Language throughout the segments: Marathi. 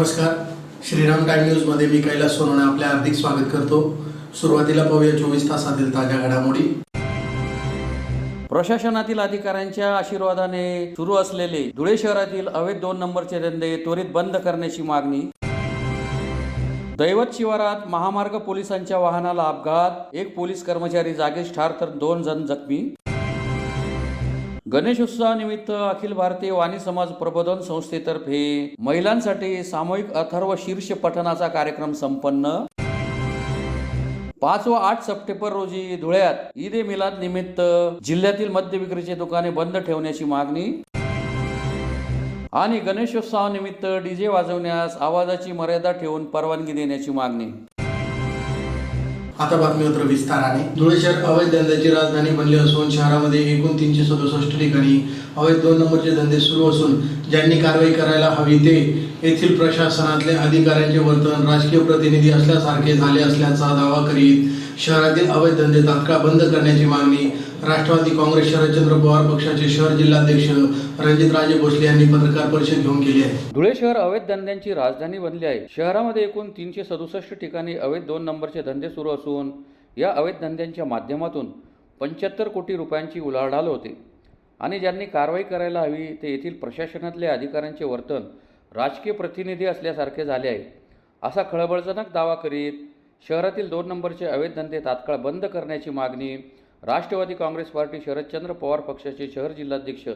नमस्कार, श्रीराम टाइम न्यूजमध्ये मी कैलास सोनवणे आपले हार्दिक स्वागत करतो। सुरुवातीला पाहूया 24 तासातील ताज्या घडामोडी। प्रशासनातील अधिकाऱ्यांच्या आशीर्वादाने सुरू असलेले धुळे शहरातील अवैध 2 नंबरचे धंदे त्वरित बंद करण्याची मागणी। दैवत शिवारात महामार्ग पोलिसांच्या वाहनाला अपघात, 1 पोलीस कर्मचारी जागीच ठार तर 2 जण जखमी। गणेशोत्सवानिमित्त अखिल भारतीय वाणी समाज प्रबोधन संस्थेतर्फे महिलांसाठी सामूहिक अथर्व शीर्ष पठणाचा कार्यक्रम संपन्न। 5 व 8 सप्टेंबर रोजी धुळ्यात ईद ए मिलाद निमित्त जिल्ह्यातील मद्य विक्रीची दुकाने बंद ठेवण्याची मागणी आणि गणेशोत्सवानिमित्त डीजे वाजवण्यास आवाजाची मर्यादा ठेवून परवानगी देण्याची मागणी। आता बातमीपत्र विस्ताराने। धुळे शहर अवैध धंद्याची राजधानी बनले असून शहरामध्ये एकूण 367 ठिकाणी अवैध 2 नंबरचे धंदे सुरू असून ज्यांनी कारवाई करायला हवी ते येथील प्रशासनातले अधिकाऱ्यांचे वर्तन राजकीय प्रतिनिधी असल्यासारखे झाले असल्याचा दावा करीत शहरातील अवैध धंदे तात्काळ बंद करण्याची मागणी राष्ट्रवादी काँग्रेस शरदचंद्र पवार पक्षाचे शहर जिल्हाध्यक्ष रणजितराजे भोसले यांनी पत्रकार परिषद घेऊन केली आहे। धुळे शहर अवैध धंद्यांची राजधानी बनली आहे। शहरामध्ये एकूण 367 ठिकाणी अवैध 2 नंबरचे धंदे सुरू असून या अवैध धंद्यांच्या माध्यमातून 75 कोटी रुपयांची उलाढाल होते आणि ज्यांनी कारवाई करायला हवी ते येथील प्रशासनातले अधिकाऱ्यांचे वर्तन राजकीय प्रतिनिधी असल्यासारखे झाले आहे, असा खळबळजनक दावा करीत शहरातील 2 नंबरचे अवैध धंदे तात्काळ बंद करण्याची मागणी राष्ट्रवादी काँग्रेस पार्टी शरदचंद्र पवार पक्षाचे शहर जिल्हाध्यक्ष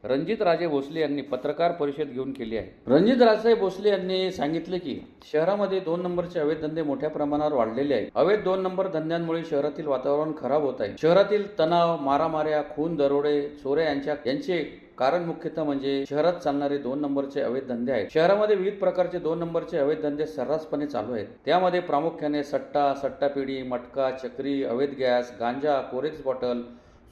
रणजितराजे भोसले यांनी पत्रकार परिषद घेऊन केली आहे। रणजितराजे भोसले यांनी सांगितले की शहरामध्ये 2 नंबरचे अवैध धंदे मोठ्या प्रमाणावर वाढलेले आहेत। अवैध 2 नंबर धंद्यांमुळे शहरातील वातावरण खराब होत आहे। शहरातील तणाव, मारामाऱ्या, खून, दरोडे, चोऱ्या यांचे कारण मुख्यतः म्हणजे शहरात चालणारे 2 नंबरचे अवैध धंदे आहेत। शहरामध्ये विविध प्रकारचे 2 नंबरचे अवैध धंदे सर्रासपणे चालू आहेत। त्यामध्ये प्रामुख्याने सट्टा, सट्टापिढी, मटका, चक्री, अवैध गॅस, गांजा, कोरेक्स बॉटल,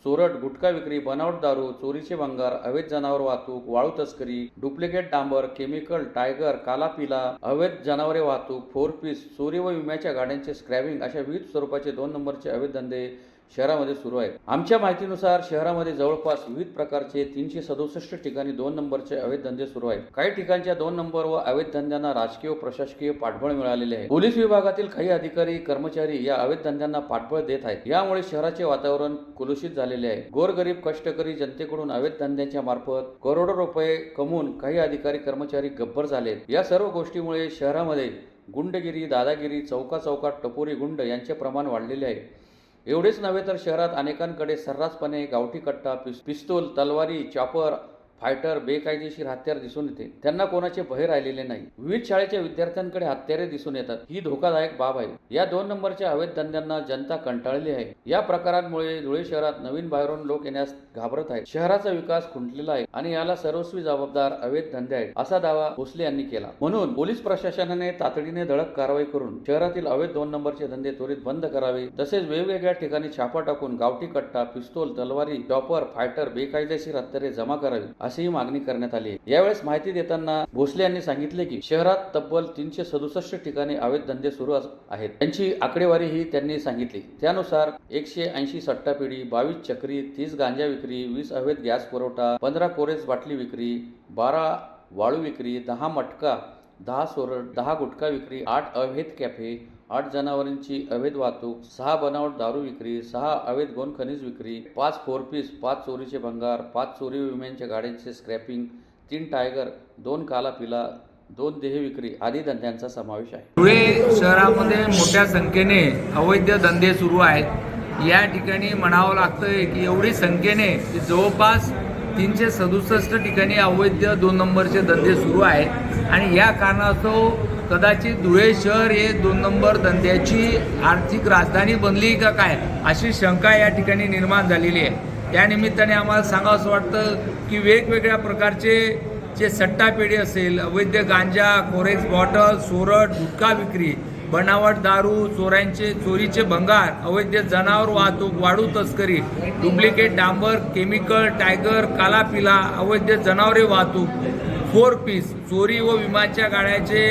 चोरट, गुटखा विक्री, बनावट दारू, चोरीचे भंगार, अवैध जनावर वाहतूक, वाळू तस्करी, डुप्लिकेट डांबर, केमिकल, टायगर, काला पिला, अवैध जनावरे वाहतूक, 4 पीस, चोरी व विम्याच्या गाड्यांचे स्क्रॅबिंग अशा विविध स्वरूपाचे 2 नंबरचे अवैध धंदे शहरामध्ये सुरू आहेत। आमच्या माहितीनुसार शहरामध्ये जवळपास विविध प्रकारचे 367 ठिकाणी 2 नंबरचे अवैध धंदे सुरू आहेत। काही ठिकाणच्या 2 नंबर व अवैध धंद्यांना राजकीय व प्रशासकीय पाठबळ मिळालेले आहे। पोलीस विभागातील काही अधिकारी कर्मचारी या अवैध धंद्यांना पाठबळ देत आहेत। यामुळे शहराचे वातावरण कुलुषित झालेले आहे। गोरगरीब कष्टकरी जनतेकडून अवैध धंद्यांच्या मार्फत करोडो रुपये कमवून काही अधिकारी कर्मचारी गब्बर झाले। या सर्व गोष्टीमुळे शहरामध्ये गुंडगिरी, दादागिरी, चौकात टपोरी गुंड यांचे प्रमाण वाढलेले आहे। एवढेच नव्हे तर शहरात अनेकांकडे सर्रासपणे गावठी कट्टा, पिस्तूल, तलवारी, चॉपर, फायटर, बेकायदेशीर हत्यार दिसून येते। त्यांना कोणाचे भय राहिलेले नाही। विविध शाळेच्या विद्यार्थ्यांकडे हत्यारे दिसून येतात। ही धोकादायक बाब आहे। या 2 नंबरच्या अवैध धंद्यांना जनता कंटाळली आहे। या प्रकारांमुळे धुळे शहरात नवीन बाहेरून लोक येण्यास घाबरत आहेत। शहराचा विकास खुंटलेला आहे आणि याला सर्वस्वी जबाबदार अवैध धंदे आहेत, असा दावा भोसले यांनी केला। म्हणून पोलीस प्रशासनाने तातडीने धडक कारवाई करून शहरातील अवैध 2 नंबरचे धंदे त्वरित बंद करावे, तसेच वेगवेगळ्या ठिकाणी छापा टाकून गावठी कट्टा, पिस्तूल, तलवारी, चॉपर, फायटर, बेकायदेशीर हत्यारे जमा करावी, अशी मागणी करण्यात आली। यावेळेस माहिती देताना भोसले यांनी सांगितले की शहरात तब्बल 367 ठिकाणी अवैध धंदे सुरू आहेत। त्यांची आकडेवारी ही त्यांनी सांगितली। त्यानुसार 180 सट्टापिढी, 22 चक्री, 30 गांजा विक्री, 20 अवैध गॅस पुरवठा, 15 कोरेस बाटली विक्री, 12 वाळू विक्री, 10 मटका, 10 सोरट, 10 गुटखा विक्री, 8 अवैध कॅफे, 8 जनावरांची अवैध वाहतूक, 6 बनावट दारू विक्री, 6 अवैध गौण खनिज विक्री, 5 4 पीस, 5 चोरीचे भंगार, 5 चोरी विम्यांच्या गाड्यांचे स्क्रॅपिंग, 3 टायगर, 2 काला पिला, 2 देह विक्री आदी धंद्यांचा समावेश आहे। धुळे शहरामध्ये मोठ्या संख्येने अवैध धंदे सुरू आहेत। या ठिकाणी म्हणावं लागतंय की एवढी संख्येने जवळपास 367 ठिकाणी अवैध 2 नंबरचे धंदे सुरू आहेत आणि या कारणास्तव कदाचित धुळे शहर हे 2 नंबर धंद्याची आर्थिक राजधानी बनली का काय अशी शंका या ठिकाणी निर्माण झालेली आहे। त्या निमित्ताने आम्हाला सांगावंसं वाटतं की वेगवेगळ्या प्रकारचे जे सट्टापेढी असेल, अवैध गांजा, कोरेक्स बॉटल, सोरट, गुटखा विक्री, बनावट दारू, चोरीचे भंगार, अवैध जनावर वाहतूक, वाळू तस्करी, डुप्लिकेट डांबर, केमिकल, टायगर, काला पिला, अवैध जनावरे वाहतूक, 4 पीस, चोरी व विम्याच्या गाड्याचे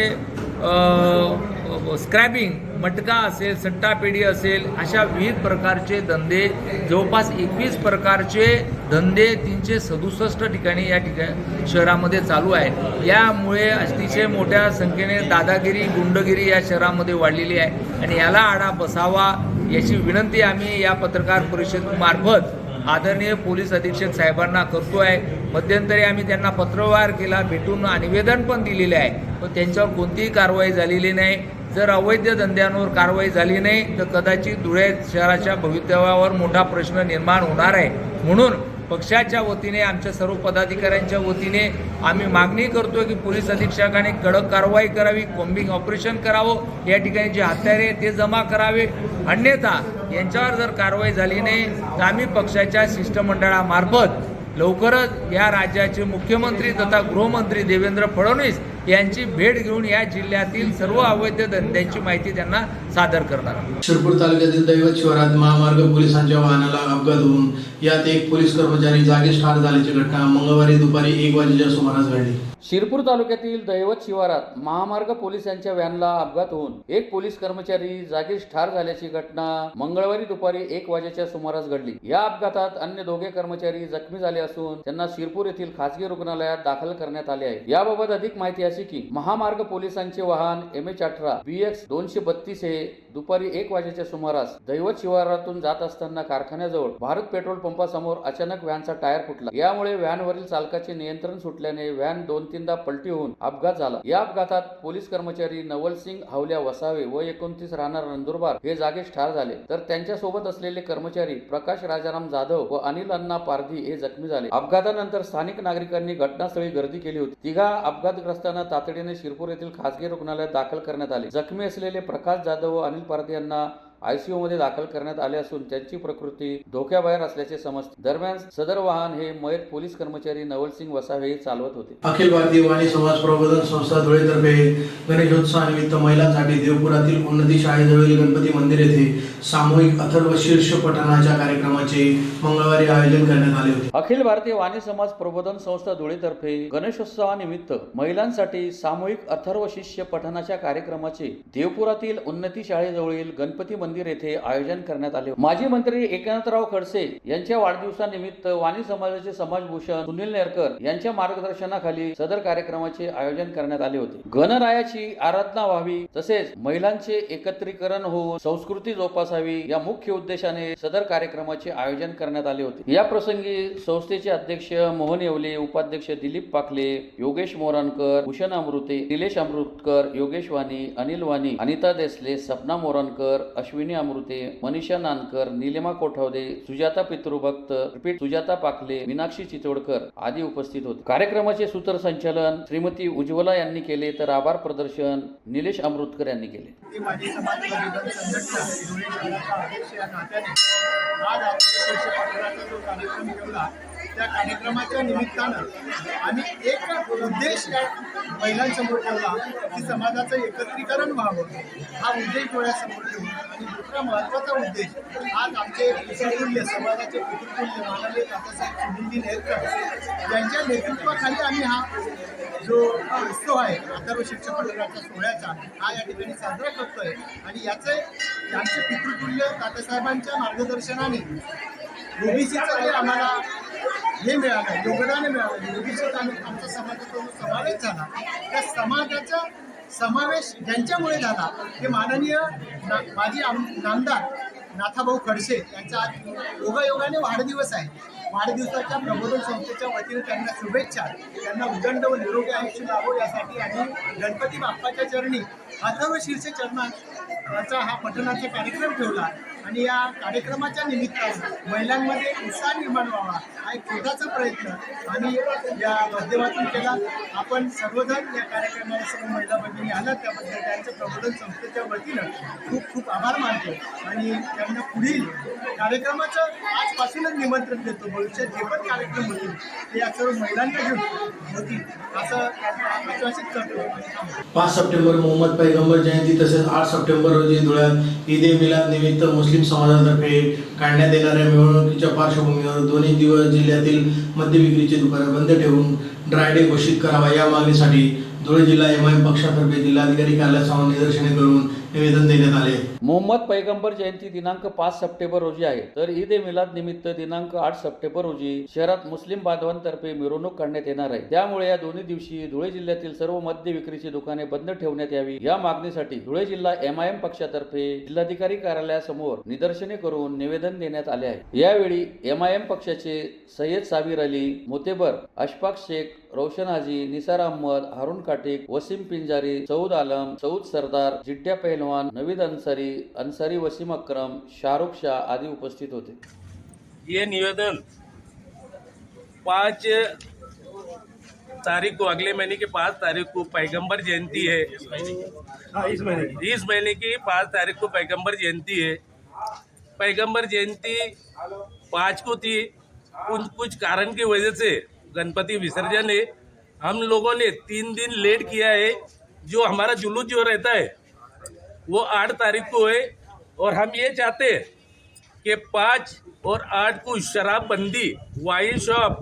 स्क्रॅपिंग, मटका असेल, सट्टापेढी असेल, अशा विविध प्रकारचे धंदे, जवळपास 21 प्रकारचे धंदे 367 ठिकाणी या ठिकाणी शहरामध्ये चालू आहेत. यामुळे अतिशय मोठ्या संख्येने दादागिरी, गुंडगिरी या शहरामध्ये वाढलेली आहे आणि याला आळा बसावा याची विनंती आम्ही या पत्रकार परिषदेमार्फत आदरणीय पोलीस अधीक्षक साहेबांना करतो आहे. मध्यंतरी आम्ही त्यांना पत्रव्यवहार केला, भेटून निवेदन पण दिलेले आहे, पण त्यांच्यावर कोणतीही कारवाई झालेली नाही. जर अवैध धंद्यांवर कारवाई झाली नाही तर कदाचित धुळे शहराच्या भवितव्यावर मोठा प्रश्न निर्माण होणार आहे. म्हणून पक्षाच्या वतीने, आमच्या सर्व पदाधिकाऱ्यांच्या वतीने आम्ही मागणी करतो की पोलीस अधीक्षकाने कडक कारवाई करावी, कॉम्बिंग ऑपरेशन करावं, या ठिकाणी जे हत्यारे ते जमा करावे. अन्यथा यांच्यावर जर कारवाई झाली नाही तर आम्ही पक्षाच्या शिष्टमंडळामार्फत लवकरच या राज्याचे मुख्यमंत्री तथा गृहमंत्री देवेंद्र फडणवीस यांची भेट घेऊन या जिल्ह्यातील सर्व अवैध धंद्यांची माहिती त्यांना सादर करणार. शिरपूर तालुक्यातील दैवत शिवारात महामार्ग पोलिसांच्या वाहनाला अपघात होऊन यात एक पोलीस कर्मचारी जागीच ठार झाल्याची घटना मंगळवारी दुपारी 1 वाजेच्या सुमारास घडली. शिरपूर तालुक्यातील दैवत शिवारात महामार्ग पोलिसांच्या व्हॅनला अपघात होऊन एक पोलीस कर्मचारी जागीच ठार झाल्याची घटना मंगळवारी दुपारी 1 वाजेच्या सुमारास घडली. या अपघातात अन्य दोघे कर्मचारी जखमी झाले असून त्यांना शिरपूर येथील खासगी रुग्णालयात दाखल करण्यात आले आहे. याबाबत अधिक माहिती अशी की महामार्ग पोलिसांचे वाहन MH18 BX 232 हे दुपारी 1 वाजेच्या सुमारास दैवत शिवारातून जात असताना कारखान्याजवळ भारत पेट्रोल पंपासमोर अचानक व्हॅनचा टायर फुटला. यामुळे व्हॅनवरील चालकाचे नियंत्रण सुटल्याने व्हॅन 2-3दा पलटी होऊन अपघात झाला. या अपघातात पोलीस कर्मचारी नवलसिंग हावल्या वसावे व 29 राहणार नंदुरबार हे जागीच ठार झाले, तर त्यांच्या सोबत असलेले कर्मचारी प्रकाश राजाराम जाधव व अनिल अण्णा पारधी हे जखमी झाले. अपघातानंतर स्थानिक नागरिकांनी घटनास्थळी गर्दी केली होती. तिघा अपघातग्रस्तांना तातडीने शिरपूर येथील खासगी रुग्णालयात दाखल करण्यात आले. जखमी असलेले प्रकाश जाधव व अनिल पारधी यांना ICU मध्ये दाखल करण्यात आले असून त्यांची प्रकृती धोक्याबाहेर असल्याचे समजते. दरम्यान सदर वाहन हे मयत पोलीस कर्मचारी नवलसिंग वसावे चालवत होते. अखिल भारतीय वाणी समाज प्रबोधन संस्था धुळेतर्फे गणेशोत्सवानिमित्त महिलांसाठी देवपुरातील उन्नती शाळेजवळील गणपती मंदिर येथे सामूहिक अथर्व शीर्ष पठणाच्या कार्यक्रमाचे मंगळवारी आयोजन करण्यात आले होते. अखिल भारतीय वाणी समाज प्रबोधन संस्था धुळेतर्फे गणेशोत्सवानिमित्त महिलांसाठी सामूहिक अथर्व शिष्य पठणाच्या कार्यक्रमाचे देवपुरातील उन्नती शाळेजवळील गणपती मंदिर येथे आयोजन करण्यात आले. माजी मंत्री एकनाथराव खडसे यांच्या वाढदिवसानिमित्त वाणी समाजाचे समाजभूषण सुनील नेरकर यांच्या मार्गदर्शनाखाली सदर कार्यक्रमाचे आयोजन करण्यात आले होते. गणरायाची आराधना व्हावी तसेच महिलांचे एकत्रीकरण होऊन संस्कृती जोपासावी या मुख्य उद्देशाने सदर कार्यक्रमाचे आयोजन करण्यात आले होते. या प्रसंगी संस्थेचे अध्यक्ष मोहन येवले, उपाध्यक्ष दिलीप पाकले, योगेश मोरणकर, भूषण अमृते, निलेश अमृतकर, योगेश वाणी, अनिल वाणी, अनिता देसले, सपना मोरणकर, अश्विनी अमृते, मनीषा नानकर, नीलिमा कोठावदे, सुजाता पितृभक्त, रिपीट सुजाता पाकले, मीनाक्षी चितोडकर आदी उपस्थित होते. कार्यक्रमाचे सूत्रसंचालन श्रीमती उज्ज्वला यांनी केले तर आभार प्रदर्शन निलेश अमृतकर यांनी केले. माझी समाज प्रबोधन संघटना धुळे शहराचा अध्यक्ष या नात्याने आज आपण शिष्यपत्राचा जो कार्यक्रम ठेवला त्या कार्यक्रमाच्या निमित्तानं आम्ही एक उद्देश या महिलांसमोर ठेवला की समाजाचं एकत्रीकरण व्हावं, हा उद्देश डोळ्यासमोर ठेवून. आणि दुसरा महत्त्वाचा उद्देश आज आमचे पितृतुल्य समाजाचे पितृतुल्य माननीय तात्यासाहेब सुनीलजी नेरकर यांच्या नेतृत्वाखाली आम्ही हा जो उत्सव आहे अथर्व शिक्षक पठणाच्या सोहळ्याचा हा या ठिकाणी साजरा करतोय. आणि यांचे पितृतुल्य तात्यासाहेबांच्या मार्गदर्शनाने ओबीसीचं जे आम्हाला हे मिळालं, योगदान मिळालं, ओबीसीत आमच्या समाजाचा जो समावेश झाला त्या समाजाचा समावेश ज्यांच्यामुळे झाला ते माननीय माजी नामदार नाथाभाऊ खडसे यांचा आज योगायोगाने वाढदिवस आहे. वाढदिवसाच्या प्रबोधन संस्थेच्या वतीने त्यांना शुभेच्छा, त्यांना उदंड व निरोगी आयुष्य लाभो यासाठी आम्ही गणपती बाप्पाच्या चरणी अथर्व शीर्ष चरणाचा हा पठणाचा कार्यक्रम ठेवला. आणि या कार्यक्रमाच्या निमित्तानं महिलांमध्ये उत्साह निर्माण व्हावा हा एक छोटासा प्रयत्न आम्ही या माध्यमातून केला. आपण सर्वजण या कार्यक्रमाला सर्व महिला भगिनी आल्या त्याबद्दल त्यांच्या प्रबोधन संस्थेच्या वतीनं खूप खूप आभार मानतो आणि त्यांना पुढील कार्यक्रमाचं आजपासूनच निमंत्रण देतो. भविष्यात जे पण कार्यक्रम होतील ते या सर्व महिलांना घेऊन होतील असं आश्वासित करतो. 5 सप्टेंबर मोहम्मद पैगंबर जयंती तसेच 8 सप्टेंबर रोजी धुळ्यात ईद ए मिलाद निमित्त मुस्लिम समाजातर्फे काढण्यात येणाऱ्या मिरवणुकीच्या पार्श्वभूमीवर दोन्ही दिवस जिल्ह्यातील मद्य विक्रीची दुकाने बंद ठेवून ड्राय डे घोषित करावा या मागणीसाठी धुळे जिल्हा एमआयएम पक्षातर्फे जिल्हाधिकारी कार्यालयासमोर निदर्शने करून निवेदन देण्यात आले। मोहम्मद पैगंबर जयंती दिनांक 5 सप्टेंबर रोजी आहे, तर ईद ए मिलाद निमित्त दिनांक 8 सप्टेंबर रोजी शहरात मुस्लिम बांधवांतर्फे मिरवणूक काढण्यात येणार आहे। त्यामुळे या दोन्ही दिवशी धुळे जिल्ह्यातील सर्व मद्य विक्रीची दुकाने बंद ठेवण्यात यावी या मागणीसाठी धुळे जिल्हा एमआयएम पक्षातर्फे जिल्हाधिकारी कार्यालयासमोर निदर्शने करून निवेदन देण्यात आले आहे। यावेळी एमआयएम पक्षाचे सय्यद साबिर अली, मोतेबर, अशफाक शेख, रोशन हाजी, निसार अहमद, हारून काटिक, वसीम पिंजारी, सऊद आलम, सऊद सरदार, जिट्ट्या पहलवान, नवीद अंसारी वसीम अकरम, शाहरुख शाह आदि उपस्थित होते। ये निवेदन 5 तारीख को, अगले महीने की 5 तारीख को पैगंबर जयंती है। इस महीने की 5 तारीख को पैगंबर जयंती है। पैगंबर जयंती 5 को थी, कुछ कारण की वजह से गणपति विसर्जन है। हम लोगों ने 3 दिन लेट किया है। जो हमारा जुलूस जो रहता है वो 8 तारीख को है, और हम ये चाहते हैं कि 5 और 8 को शराब बंदी, वाइन शॉप,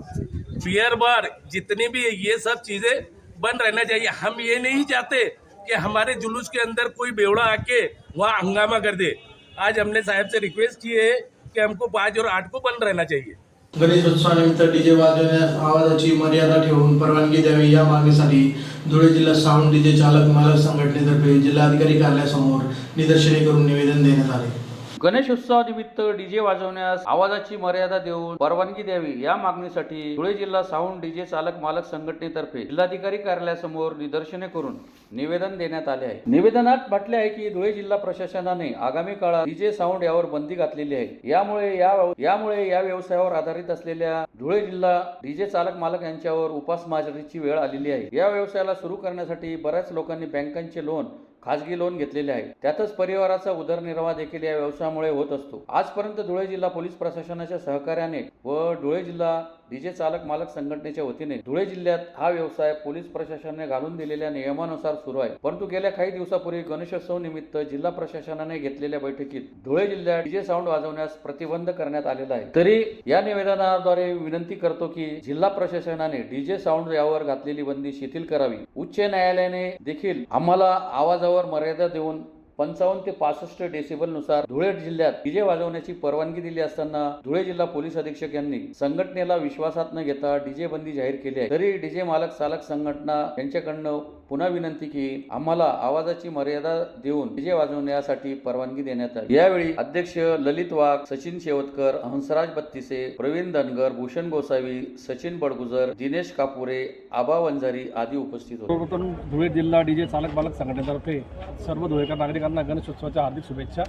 बियर बार, जितनी भी है ये सब चीज़ें बंद रहना चाहिए। हम ये नहीं चाहते कि हमारे जुलूस के अंदर कोई बेवड़ा आके वहाँ हंगामा कर दे। आज हमने साहब से रिक्वेस्ट की है कि हमको 5 और 8 को बंद रहना चाहिए। गणेशोत्सवानिमित्त डीजे वाजवण्यास आवाजाची मर्यादा ठेवून परवानगी द्यावी या मागणीसाठी धुळे जिल्हा साऊंड डीजे चालक मालक संघटनेतर्फे जिल्हाधिकारी कार्यालयासमोर निदर्शने करून निवेदन देण्यात आले। गणेशोत्सवानिमित्त डीजे वाजवण्यास आवाजाची मर्यादा देऊन परवानगी द्यावी या मागणीसाठी धुळे जिल्हा साऊंड डीजे चालक मालक संघटनेतर्फे जिल्हाधिकारी कार्यालयासमोर निदर्शने करून निवेदन देण्यात आले आहे। निवेदनात म्हटले आहे की धुळे जिल्हा प्रशासनाने आगामी काळात डीजे साऊंड यावर बंदी घातलेली आहे। यामुळे या व्यवसायावर आधारित असलेल्या धुळे जिल्हा डीजे चालक मालक यांच्यावर उपासमारीची वेळ आलेली आहे। या व्यवसायाला सुरू करण्यासाठी बऱ्याच लोकांनी बँकांचे लोन, खाजगी लोन घेतलेले आहे। त्यातच परिवाराचा उदरनिर्वाह देखील या व्यवसायामुळे होत असतो। आजपर्यंत धुळे जिल्हा पोलीस प्रशासनाच्या सहकार्याने व धुळे जिल्हा डीजे चालक मालक संघटनेच्या वतीने धुळे जिल्ह्यात हा व्यवसाय पोलीस प्रशासनाने घालून दिलेल्या नियमानुसार सुरू आहे। परंतु गेल्या काही दिवसापूर्वी गणेशोत्सव निमित्त जिल्हा प्रशासनाने घेतलेल्या बैठकीत धुळे जिल्ह्यात डीजे साऊंड वाजवण्यास प्रतिबंध करण्यात आलेला आहे। तरी या निवेदनाद्वारे विनंती करतो की जिल्हा प्रशासनाने डीजे साऊंड यावर घातलेली बंदी शिथिल करावी। उच्च न्यायालयाने देखील आम्हाला आवाजावर मर्यादा देऊन 55 ते 65 डेसिबल नुसार धुळे जिल्ह्यात डीजे वाजवण्याची परवानगी दिली असताना धुळे जिल्हा पोलीस अधीक्षक यांनी संघटनेला विश्वासात न घेता डीजे बंदी जाहीर केली आहे। तरी डीजे मालक चालक संघटना यांच्याकडनं पुन्हा विनंती की आम्हाला आवाजाची मर्यादा देऊन डीजे वाजवण्यासाठी परवानगी देण्यात आली। यावेळी अध्यक्ष ललित वाघ, सचिन शेवतकर, हंसराज बत्तीसे, प्रवीण धनगर, भूषण गोसावी, सचिन बडगुजर, दिनेश कापुरे, आबा वंजारी आदी उपस्थित होते। सर्वप्रथम धुळे जिल्हा डीजे चालक मालक संघटनेतर्फे सर्व धुळेकर नागरिकांना गणेशोत्सवाच्या हार्दिक शुभेच्छा।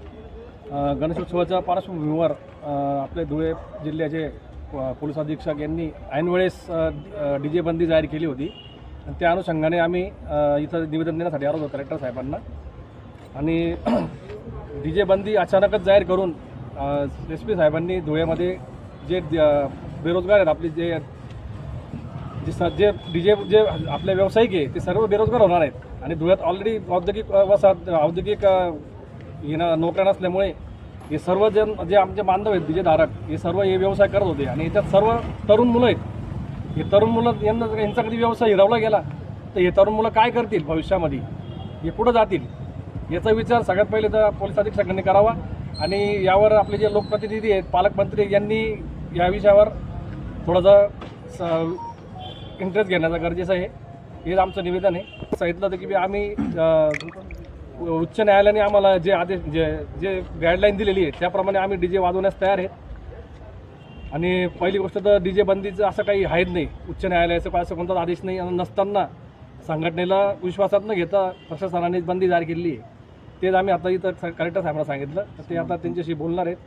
गणेशोत्सवाच्या पार्श्वभूमीवर आपले धुळे जिल्ह्याचे पोलीस अधीक्षक यांनी ऐनवेळेस डीजे बंदी जाहीर केली होती। त्या अनुषंगाने आम्ही इथं निवेदन देण्यासाठी आलो होतो कलेक्टर साहेबांना। आणि डीजे बंदी अचानकच जाहीर करून SP साहेबांनी धुळेमध्ये जे बेरोजगार आहेत आपले जे डीजे जे आपले व्यावसायिक आहे ते सर्व बेरोजगार होणार आहेत। आणि धुळ्यात ऑलरेडी औद्योगिक नोकऱ्या नसल्यामुळे हे सर्वजण जे आमचे बांधव आहेत डीजेधारक हे सर्व हे व्यवसाय करत होते। आणि याच्यात सर्व तरुण मुलं आहेत। हे तरुण मुलं यांचा कधी व्यवसाय हिरावला गेला तर हे तरुण मुलं काय करतील भविष्यामध्ये, हे पुढं जातील याचा विचार सगळ्यात पहिले तर पोलीस अधीक्षकांनी करावा। आणि यावर आपले जे लोकप्रतिनिधी आहेत, पालकमंत्री यांनी या विषयावर थोडंसं इंटरेस्ट घेण्याचं गरजेचं आहे। हे आमचं निवेदन आहे। सांगितलं होतं की आम्ही उच्च न्यायालयाने आम्हाला जे आदेश जे गाईडलाईन दिलेली आहे त्याप्रमाणे आम्ही डीजे वाजवण्यास तयार आहेत। आणि पहिली गोष्ट तर डीजे बंदीचं असं काही आहेच नाही, उच्च न्यायालयाचं असं कोणताच आदेश नाही नसताना संघटनेला विश्वासात न घेता प्रशासनाने बंदी जाहीर केलेली आहे। तेच आम्ही आता इथं कलेक्टर साहेबांना सांगितलं तर ते आता त्यांच्याशी बोलणार आहेत।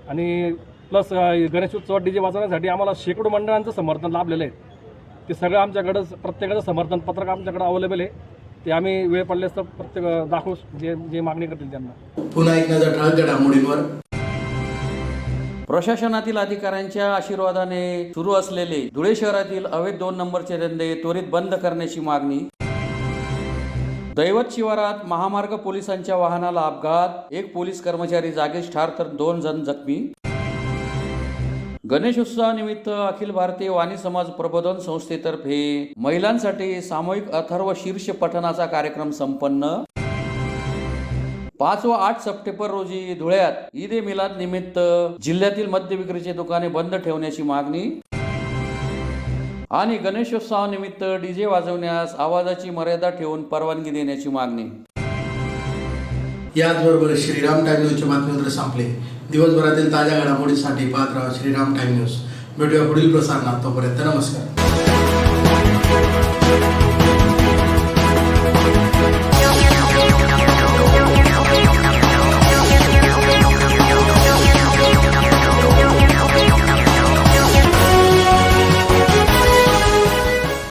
आणि प्लस गणेशोत्सवात डीजे वाजवण्यासाठी आम्हाला शेकडो मंडळांचं समर्थन लाभलेलं आहे। ते सगळं आमच्याकडं प्रत्येकाचं समर्थन पत्रक आमच्याकडं अवेलेबल आहे। ते आम्ही वेळ पडल्यास तर प्रत्येक दाखवू जे मागणी करतील त्यांना। पुन्हा एक नजर ठळक घडामोडींवर। प्रशासनातील अधिकाऱ्यांच्या आशीर्वादाने सुरू असलेले धुळे शहरातील अवैध 2 नंबरचे धंदे त्वरित बंद करण्याची मागणी। दैवत शिवारात महामार्ग पोलिसांच्या वाहनाला अपघात, 1 पोलीस कर्मचारी जागीच ठार तर 2 जण जखमी। गणेशोत्सवानिमित्त अखिल भारतीय वाणी समाज प्रबोधन संस्थेतर्फे महिलांसाठी सामूहिक अथर्व शीर्ष पठणाचा कार्यक्रम संपन्न. 5 व 8 सप्टेंबर रोजी धुळ्यात ईद ए मिलाद निमित्त जिल्ह्यातील मद्य विक्रीची दुकाने बंद ठेवण्याची मागणी आणि गणेशोत्सवानिमित्त डीजे वाजवण्यास आवाजाची मर्यादा ठेवून परवानगी देण्याची मागणी. याचबरोबर श्रीराम टाइम न्यूजचे बातमीपत्र संपले. दिवसभरातील ताज्या घडामोडीसाठी पाहत राहा श्रीराम टाइम न्यूज. भेटूया पुढील प्रसारणात. तोपर्यंत नमस्कार.